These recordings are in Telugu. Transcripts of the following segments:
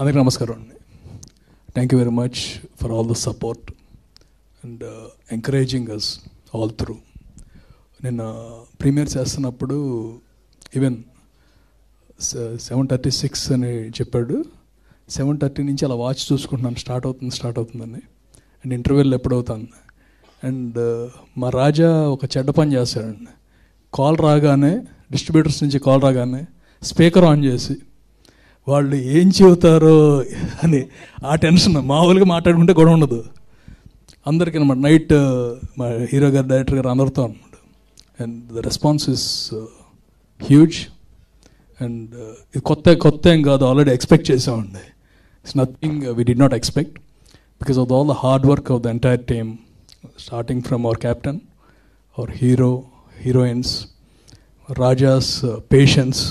అందరికీ నమస్కారం అండి. Thank you very much for all the support and encouraging us all through. నేను ప్రీమియర్ చేస్తున్నప్పుడు ఈవెన్ 7:36 అని చెప్పాడు. 7:30 నుంచి అలా వాచ్ చూసుకుంటున్నాను, స్టార్ట్ అవుతుందని. అండ్ ఇంటర్వ్యూలు ఎప్పుడవుతుంది. అండ్ మా రాజా ఒక చెడ్డ పని చేస్తాడండి. కాల్ రాగానే, డిస్ట్రిబ్యూటర్స్ నుంచి కాల్ రాగానే స్పీకర్ ఆన్ చేసి వాళ్ళు ఏం చెబుతారో అని ఆ టెన్షన్. మామూలుగా మాట్లాడుకుంటే గొడవ ఉండదు అందరికీ అనమాట. నైట్ మా హీరో గారు, డైరెక్టర్ గారు అందరితో అనమాట. And the response is huge. And ఇది కొత్త ఏం కాదు, ఆల్రెడీ ఎక్స్పెక్ట్ చేసామండి. It's nothing we did not expect because of all the hard work of the entire team, starting from our captain, our hero, heroines, Raja's patience.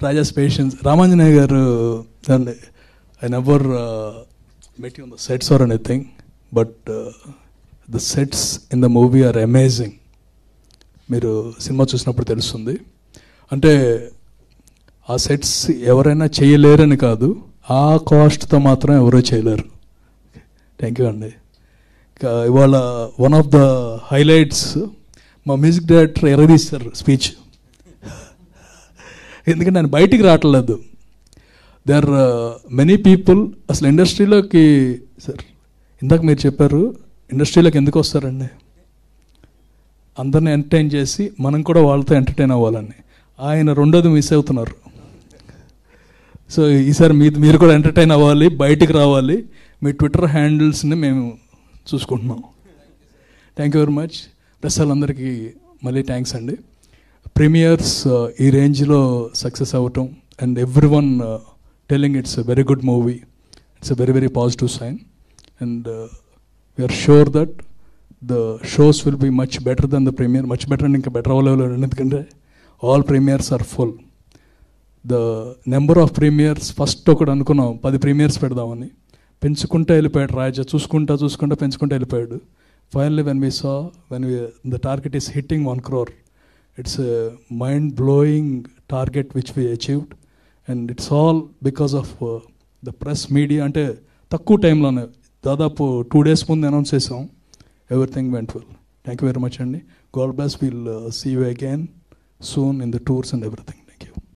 Raja's patience. Ramanjaneya garu, I never met you on the sets or anything, but the sets in the movie are amazing. మీరు సినిమా చూసినప్పుడు తెలుస్తుంది. అంటే ఆ సెట్స్ ఎవరైనా చేయలేరని కాదు, ఆ కాస్ట్తో మాత్రం ఎవరో చేయలేరు. థ్యాంక్ యూ అండి. ఇవాళ వన్ ఆఫ్ ద హైలైట్స్ మా మ్యూజిక్ డైరెక్టర్ ఎరదీస్తారు స్పీచ్. ఎందుకంటే నేను బయటికి రావట్లేదు. దే ఆర్ మెనీ పీపుల్ అసలు ఇండస్ట్రీలోకి, సార్ ఇందాక మీరు చెప్పారు ఇండస్ట్రీలోకి ఎందుకు వస్తారండి, అందరిని ఎంటర్టైన్ చేసి మనం కూడా వాళ్ళతో ఎంటర్టైన్ అవ్వాలని. ఆయన రెండోది మిస్ అవుతున్నారు. సో ఈసారి మీరు కూడా ఎంటర్టైన్ అవ్వాలి, బయటికి రావాలి. మీ ట్విట్టర్ హ్యాండిల్స్ని మేము చూసుకుంటున్నాం. Thank you very much. Press వాళ్ళందరికీ మళ్ళీ థ్యాంక్స్ అండి. ప్రీమియర్స్ ఈ రేంజ్లో సక్సెస్ అవ్వటం and everyone telling it's a very good movie. It's a very, very positive sign. And we are sure that the shows will be much better than the premiere. Much better and inka better avvaladu. All premieres are full. The number of premieres, first okadu anukunnam 10 premieres pedadamani. Penchukunta elipayadu Raja. Chusukunta penchukunta elipayadu. Finally when we saw, the target is hitting 1 crore. It's a mind-blowing target which we achieved. And it's all because of the press media. అంటే తక్కువ టైంలోనే దాదాపు 2 days ముందు అనౌన్స్ చేసాం. Everything went well. Thank you very much అండి. God bless. Will see you again soon in the tours and everything.